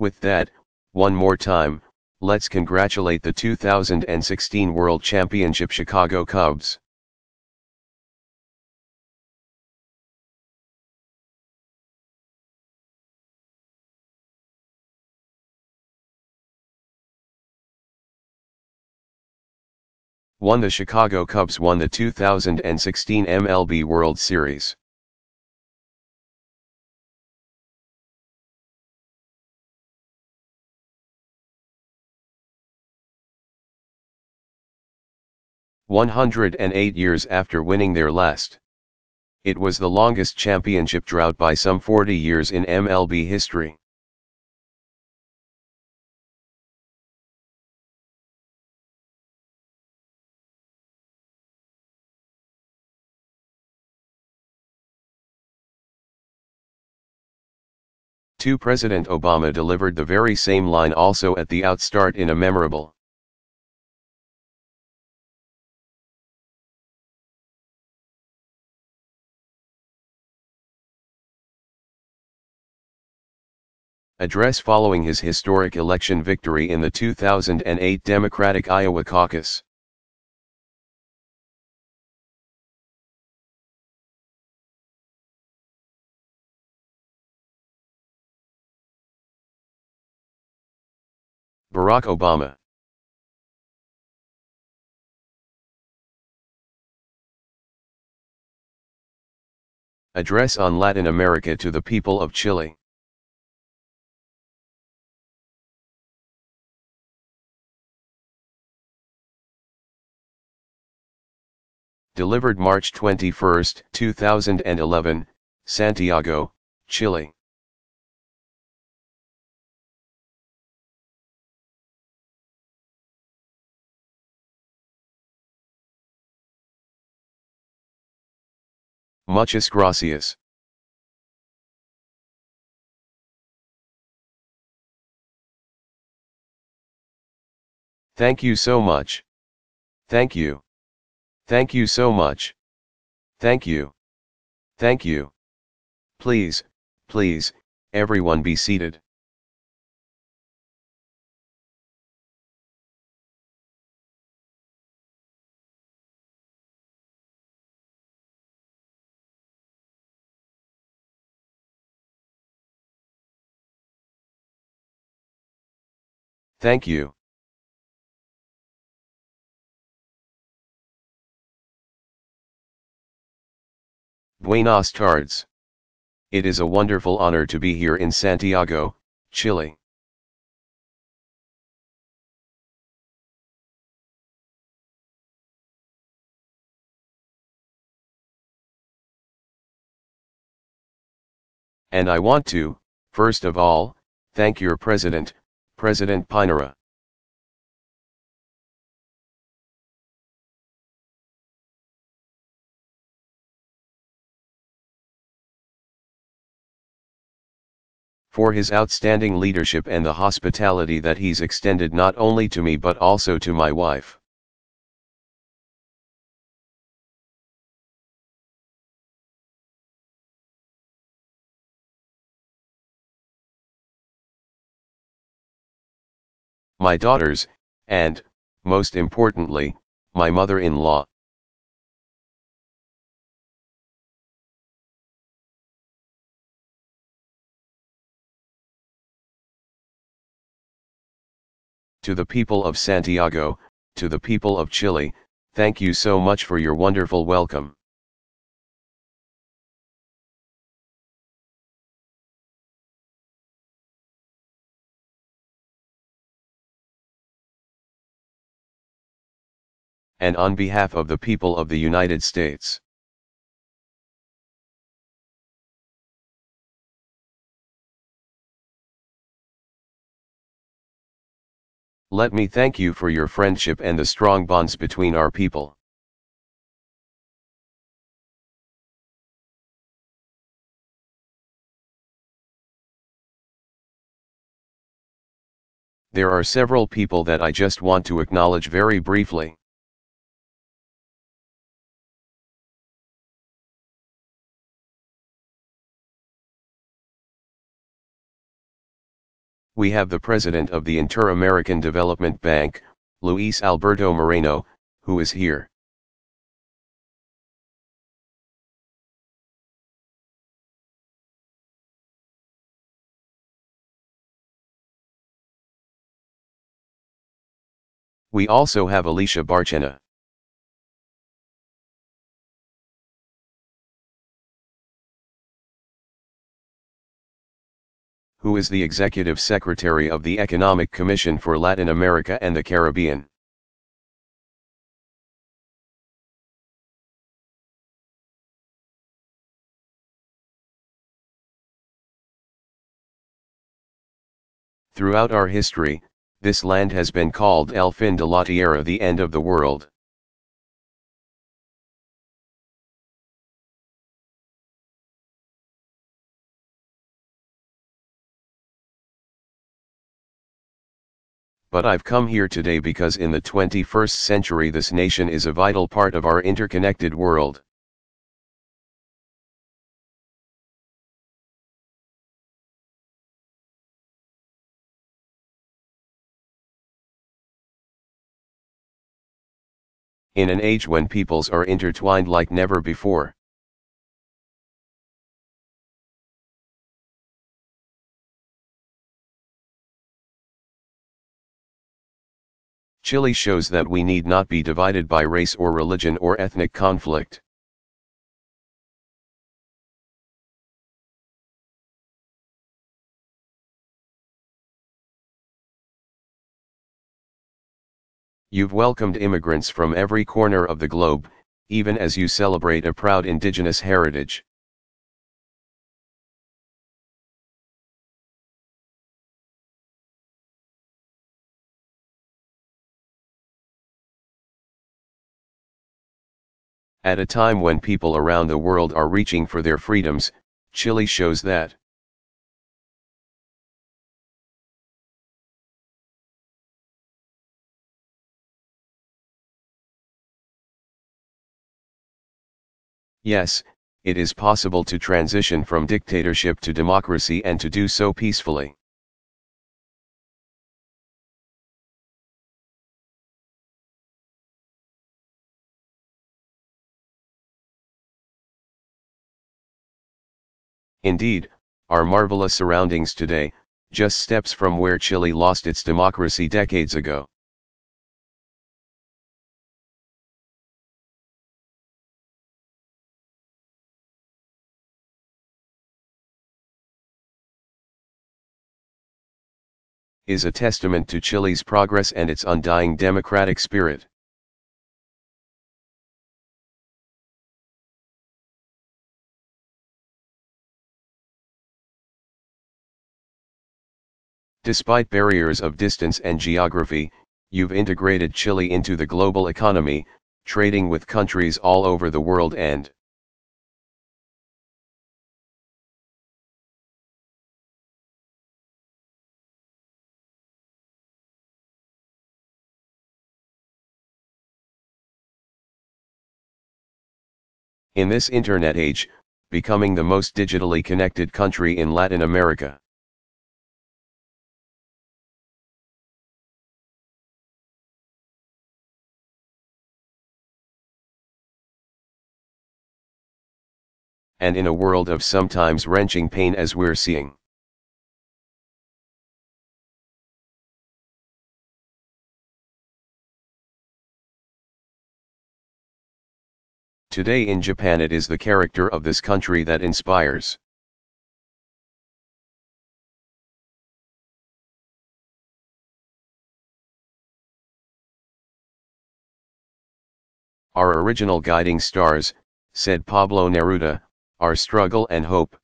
With that, one more time, let's congratulate the 2016 World Championship Chicago Cubs. The Chicago Cubs won the 2016 MLB World Series. "108 years after winning their last. It was the longest championship drought by some 40 years in MLB history. To President Obama delivered the very same line also at the outstart in a memorable address following his historic election victory in the 2008 Democratic Iowa caucus. Barack Obama. Address on Latin America to the people of Chile. Delivered March 21, 2011, Santiago, Chile. Muchas gracias. Thank you so much. Thank you. Thank you so much. Thank you. Thank you. Please, please, everyone be seated. Thank you. Buenas tardes. It is a wonderful honor to be here in Santiago, Chile. And I want to, first of all, thank your President, President Pinera. For his outstanding leadership and the hospitality that he's extended not only to me but also to my wife. My daughters, and, most importantly, my mother-in-law. To the people of Santiago, to the people of Chile, thank you so much for your wonderful welcome. And on behalf of the people of the United States, let me thank you for your friendship and the strong bonds between our people. There are several people that I just want to acknowledge very briefly. we have the President of the Inter-American Development Bank, Luis Alberto Moreno, who is here. We also have Alicia Barchena, who is the Executive Secretary of the Economic Commission for Latin America and the Caribbean. Throughout our history, this land has been called El Fin de la Tierra, the end of the world. But I've come here today because in the 21st century this nation is a vital part of our interconnected world. In an age when peoples are intertwined like never before. Chile shows that we need not be divided by race or religion or ethnic conflict. You've welcomed immigrants from every corner of the globe, even as you celebrate a proud indigenous heritage. At a time when people around the world are reaching for their freedoms, Chile shows that. Yes, it is possible to transition from dictatorship to democracy and to do so peacefully. Indeed, our marvelous surroundings today, just steps from where Chile lost its democracy decades ago. Is a testament to Chile's progress and its undying democratic spirit. Despite barriers of distance and geography, you've integrated Chile into the global economy, trading with countries all over the world and in this internet age, becoming the most digitally connected country in Latin America. And in a world of sometimes wrenching pain as we're seeing. Today in Japan it is the character of this country that inspires. Our original guiding stars, said Pablo Neruda, are struggle and hope.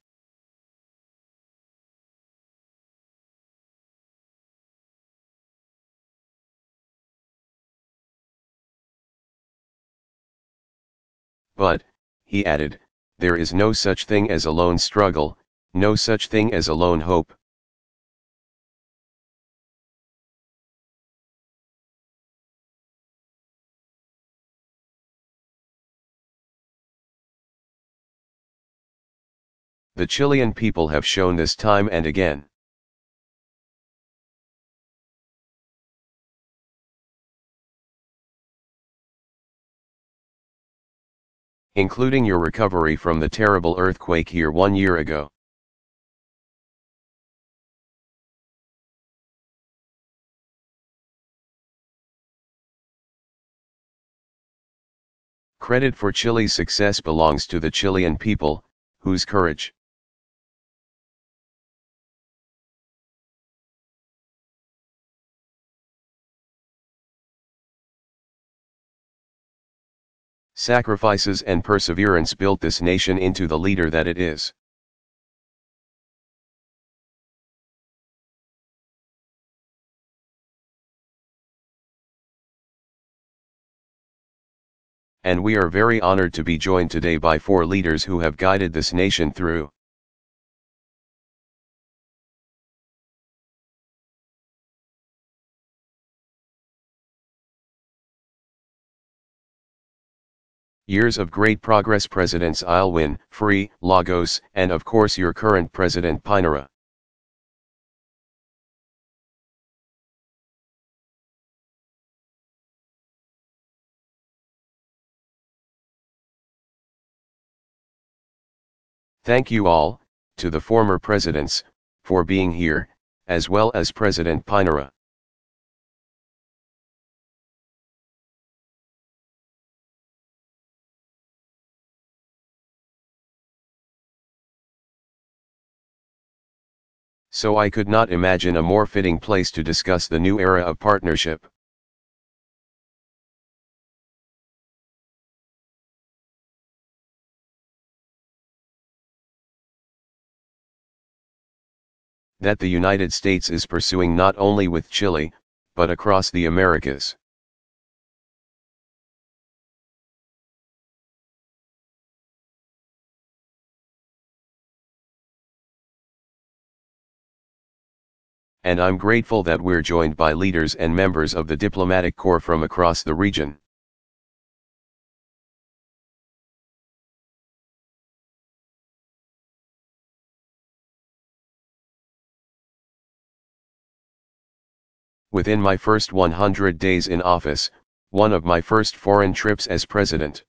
But, he added, there is no such thing as a lone struggle, no such thing as a lone hope. The Chilean people have shown this time and again. including your recovery from the terrible earthquake here 1 year ago. Credit for Chile's success belongs to the Chilean people, whose courage, sacrifices and perseverance built this nation into the leader that it is. And we are very honored to be joined today by 4 leaders who have guided this nation through years of great progress: Presidents Aylwin, Free, Lagos, and of course your current President Pinera. Thank you all, to the former presidents, for being here, as well as President Pinera. So I could not imagine a more fitting place to discuss the new era of partnership. That the United States is pursuing not only with Chile, but across the Americas. And I'm grateful that we're joined by leaders and members of the diplomatic corps from across the region. Within my first 100 days in office, one of my first foreign trips as president,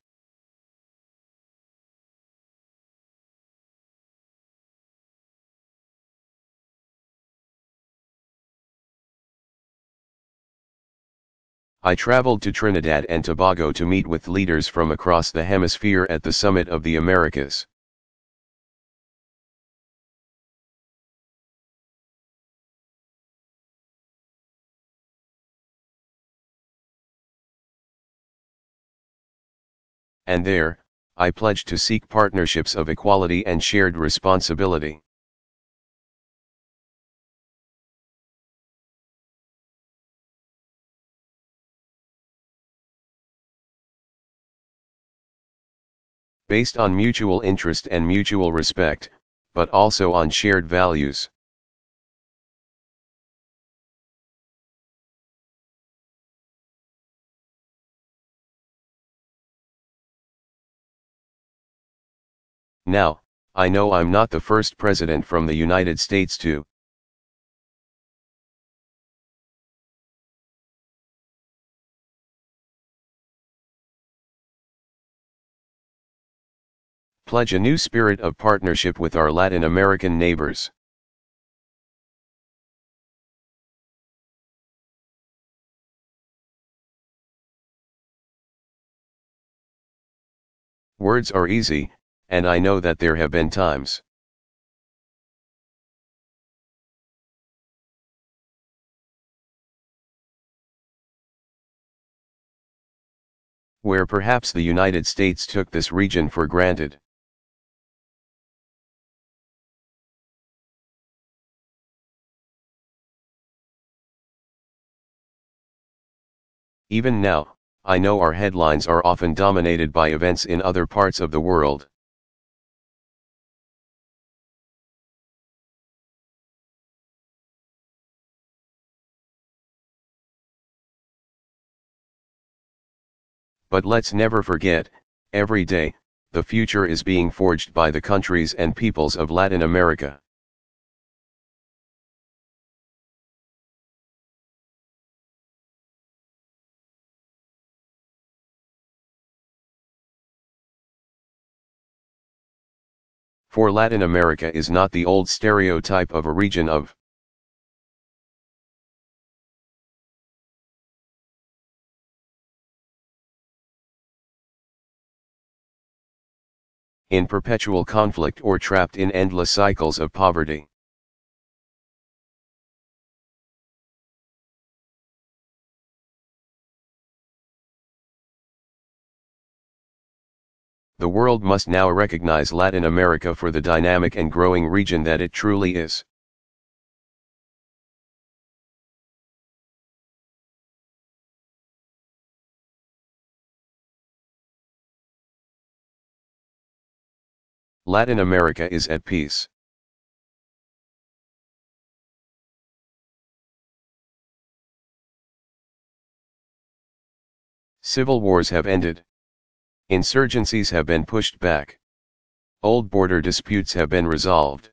I traveled to Trinidad and Tobago to meet with leaders from across the hemisphere at the Summit of the Americas. And there, I pledged to seek partnerships of equality and shared responsibility. Based on mutual interest and mutual respect, but also on shared values. Now, I know I'm not the first president from the United States to pledge a new spirit of partnership with our Latin American neighbors. Words are easy, and I know that there have been times where perhaps the United States took this region for granted. Even now, I know our headlines are often dominated by events in other parts of the world. But let's never forget, every day, the future is being forged by the countries and peoples of Latin America. For Latin America is not the old stereotype of a region of in perpetual conflict or trapped in endless cycles of poverty. The world must now recognize Latin America for the dynamic and growing region that it truly is. Latin America is at peace. Civil wars have ended. Insurgencies have been pushed back. Old border disputes have been resolved.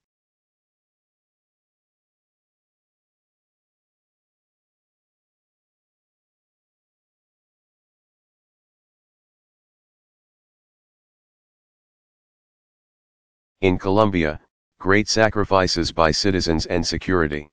In Colombia, great sacrifices by citizens and security.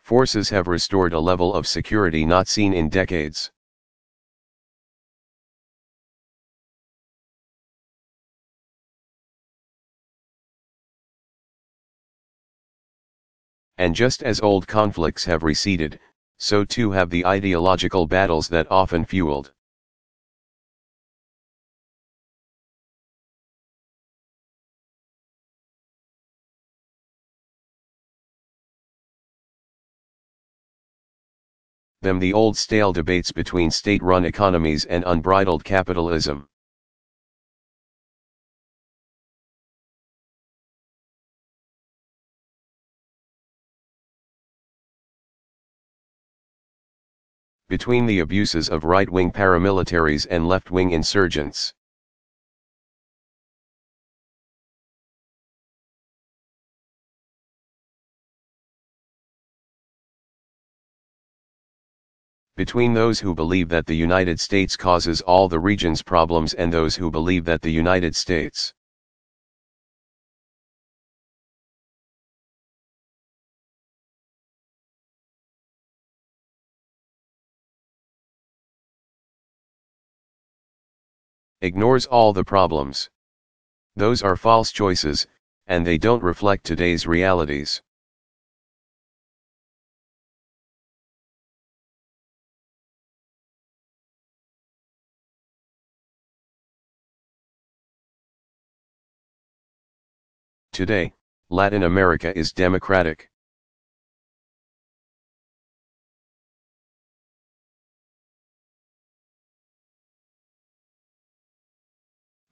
Forces have restored a level of security not seen in decades. And just as old conflicts have receded, so too have the ideological battles that often fueled. Them the old stale debates between state-run economies and unbridled capitalism. Between the abuses of right-wing paramilitaries and left-wing insurgents. Between those who believe that the United States causes all the region's problems and those who believe that the United States ignores all the problems. Those are false choices, and they don't reflect today's realities. Today, Latin America is democratic.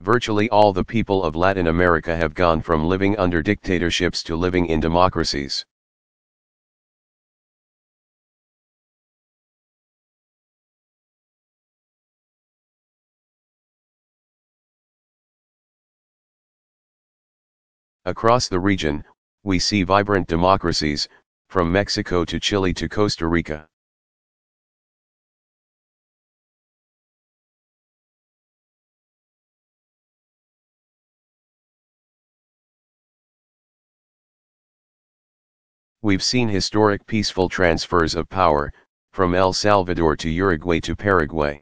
Virtually all the people of Latin America have gone from living under dictatorships to living in democracies. Across the region, we see vibrant democracies, from Mexico to Chile to Costa Rica. We've seen historic peaceful transfers of power, from El Salvador to Uruguay to Paraguay.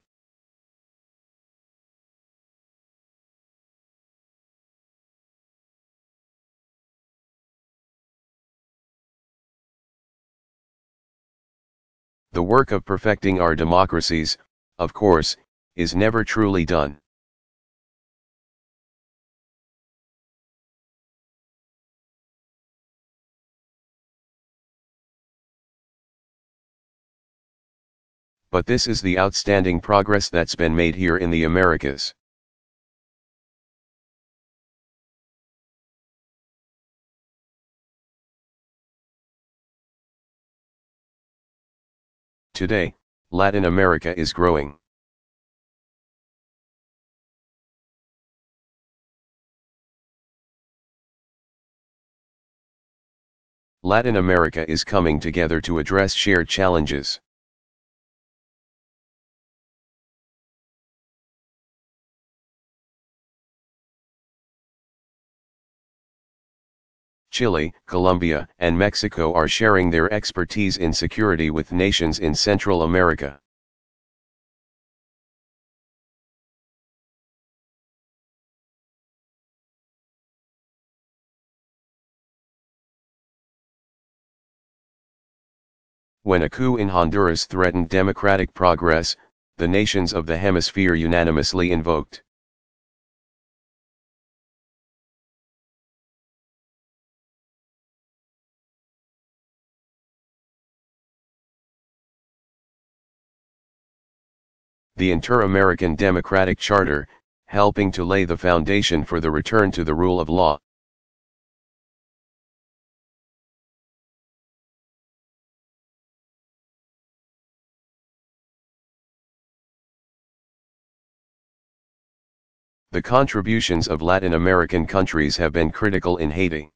The work of perfecting our democracies, of course, is never truly done. But this is the outstanding progress that's been made here in the Americas. Today, Latin America is growing. Latin America is coming together to address shared challenges. Chile, Colombia, and Mexico are sharing their expertise in security with nations in Central America. When a coup in Honduras threatened democratic progress, the nations of the hemisphere unanimously invoked the Inter-American Democratic Charter, helping to lay the foundation for the return to the rule of law. The contributions of Latin American countries have been critical in Haiti.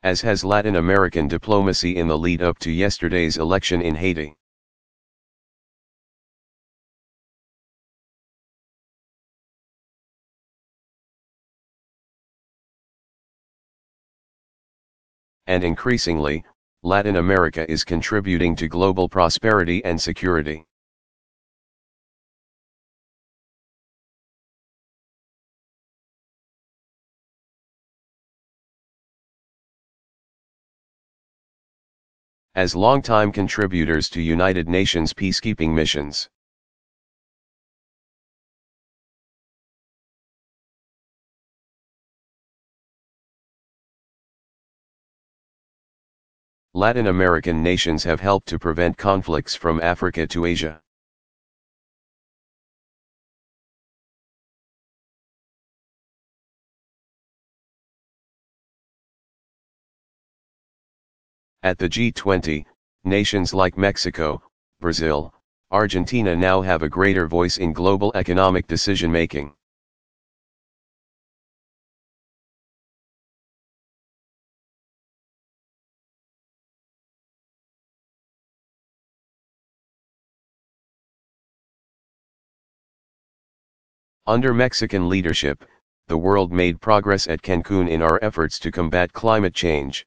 As has Latin American diplomacy in the lead up to yesterday's election in Haiti. And increasingly, Latin America is contributing to global prosperity and security. As longtime contributors to United Nations peacekeeping missions, Latin American nations have helped to prevent conflicts from Africa to Asia. At the G20, nations like Mexico, Brazil, Argentina now have a greater voice in global economic decision-making. Under Mexican leadership, the world made progress at Cancun in our efforts to combat climate change.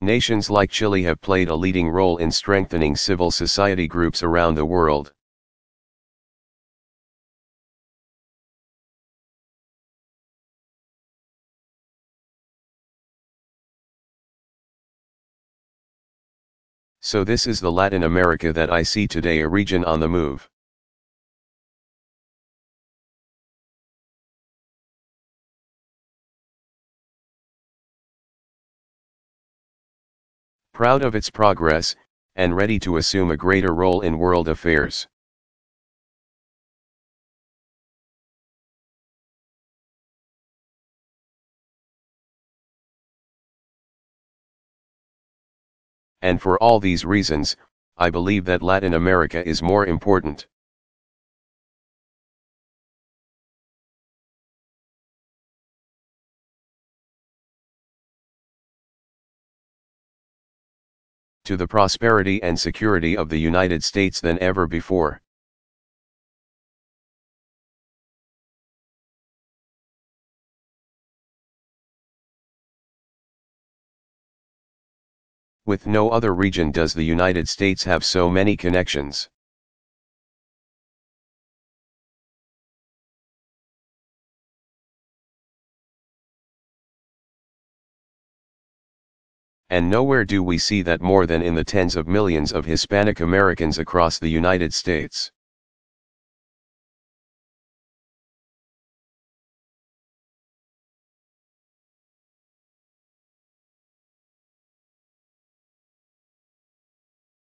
Nations like Chile have played a leading role in strengthening civil society groups around the world. So this is the Latin America that I see today, a region on the move. Proud of its progress, and ready to assume a greater role in world affairs. And for all these reasons, I believe that Latin America is more important. To the prosperity and security of the United States than ever before. With no other region does the United States have so many connections. And nowhere do we see that more than in the tens of millions of Hispanic Americans across the United States.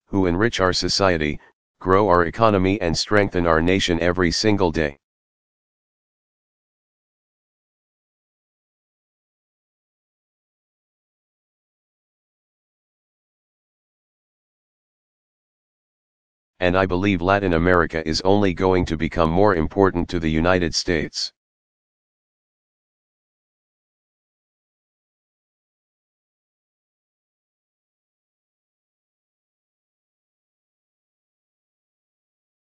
Who enrich our society, grow our economy and strengthen our nation every single day. and I believe Latin America is only going to become more important to the United States.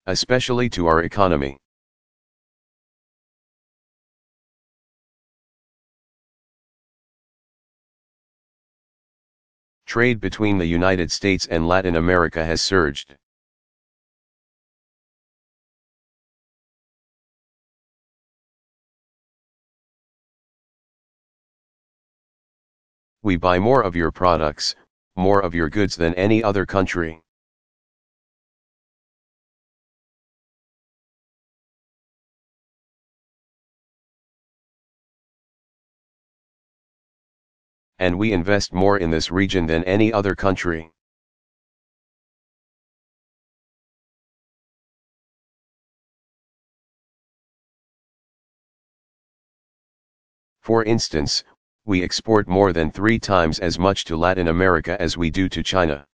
Especially to our economy. Trade between the United States and Latin America has surged. We buy more of your products, more of your goods than any other country. And we invest more in this region than any other country. For instance, we export more than 3 times as much to Latin America as we do to China.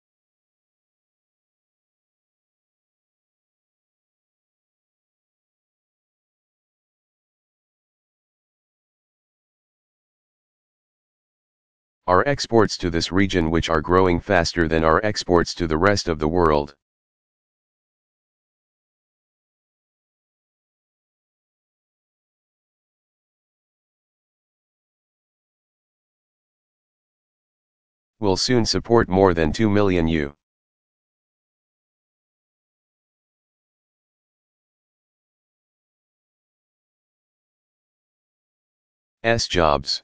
Our exports to this region, which are growing faster than our exports to the rest of the world. Will soon support more than 2 million U.S. jobs.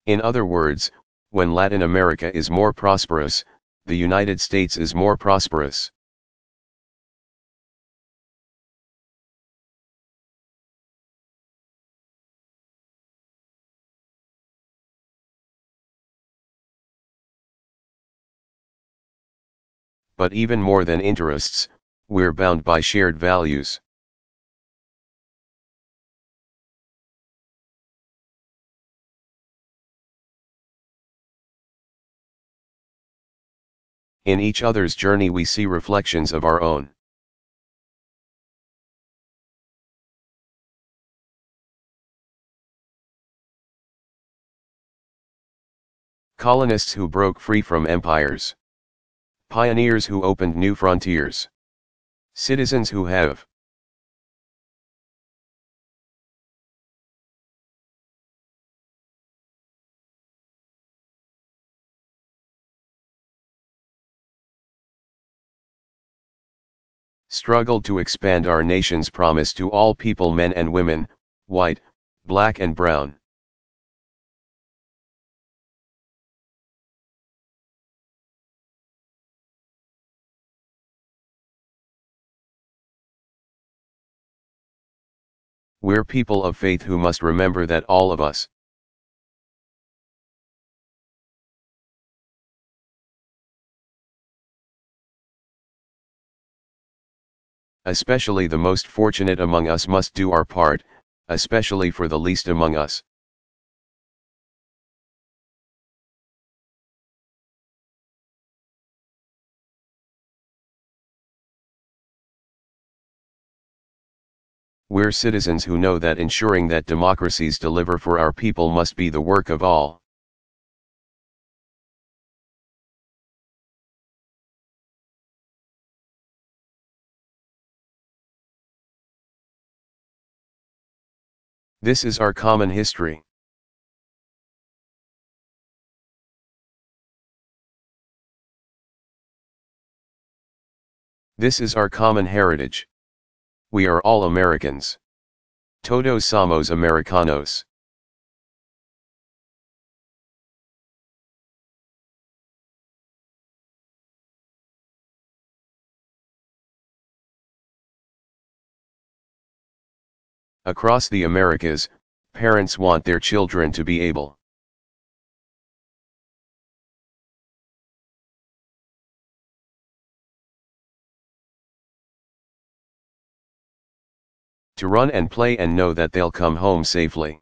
In other words, when Latin America is more prosperous, the United States is more prosperous. But even more than interests, we're bound by shared values. In each other's journey we see reflections of our own. Colonists who broke free from empires. Pioneers who opened new frontiers. Citizens who have struggled to expand our nation's promise to all people, men and women, white, black and brown. We're people of faith who must remember that all of us especially the most fortunate among us must do our part, especially for the least among us. We're citizens who know that ensuring that democracies deliver for our people must be the work of all. This is our common history. This is our common heritage. We are all Americans. Todos somos americanos. Across the Americas, parents want their children to be able to run and play and know that they'll come home safely.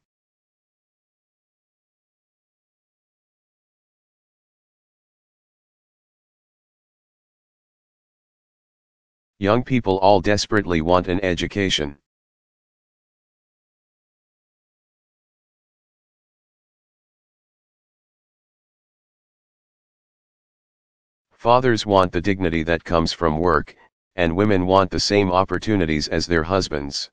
Young people all desperately want an education. Fathers want the dignity that comes from work, and women want the same opportunities as their husbands.